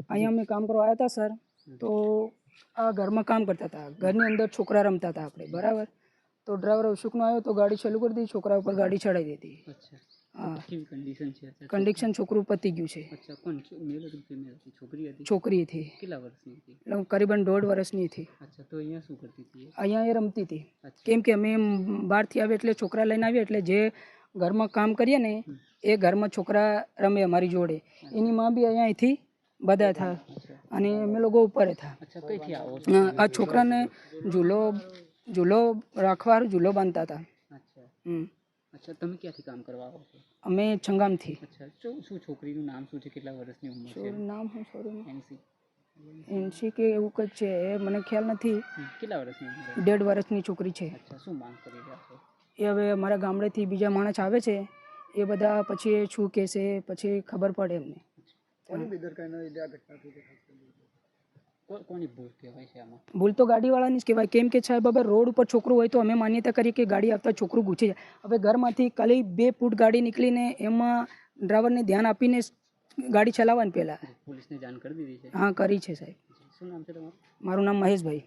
અહીંયા અમે કામ કરવા આવ્યા હતા સર, તો આ ઘરમાં કામ કરતા હતા, ઘરની અંદર છોકરા રમતા હતા આપણે, બરાબર. તો ડ્રાઈવર અશોકનો આવ્યો તો ગાડી ચાલુ કરી દીધી, છોકરા ઉપર ગાડી ચડાવી દીધી. હા, કન્ડિશન છોકરું પતી ગયું છે. છોકરી હતી, કરીબન 1.5 વર્ષની હતી. અહીંયા એ રમતી હતી. કેમ કે અમે બહારથી આવીએ એટલે છોકરા લઈને આવીએ એટલે જે ઘરમાં કામ કરીએ ને એ ઘરમાં છોકરા રમે અમારી જોડે. એની માં બી અહીંયાથી બધા હતા અને અમે લોકો ઉપર હતા. આ છોકરાને ઝૂલો રાખવા ઝૂલો બાંધતા હતા. તમે ક્યાંથી કામ કરવા આવો છો? અમે છંગામથી. શું છોકરીનું નામ શું છે, કેટલા વર્ષની ઉંમર છે? નામ શું સોરી એનસી કે એવું કંઈક છે, એ મને ખ્યાલ નથી. કેટલા વર્ષની ઉંમર? 1.5 વર્ષની છોકરી છે. શું માંગ કરી રહ્યા છો? એ હવે અમારા ગામડેથી બીજા માણસ આવે છે, એ બધા પછી એ શું કહેશે પછી ખબર પડે એમને. કોની ભૂલ કહેવાય છે આમાં? ભૂલ તો ગાડીવાળાની જ કહેવાય. કેમ કે સાહેબ હવે રોડ ઉપર છોકરું હોય તો અમે માન્યતા કરીએ કે ગાડી આવતા છોકરું ઘૂસી જાય. હવે ઘરમાંથી ખાલી 2 ફૂટ ગાડી નીકળીને એમાં ડ્રાઈવરને ધ્યાન આપીને ગાડી ચલાવવાની પહેલાં. પોલીસને જાણ કરી દીધી છે? હા, કરી છે સાહેબ. શું નામ છે તમારું? મારું નામ મહેશભાઈ.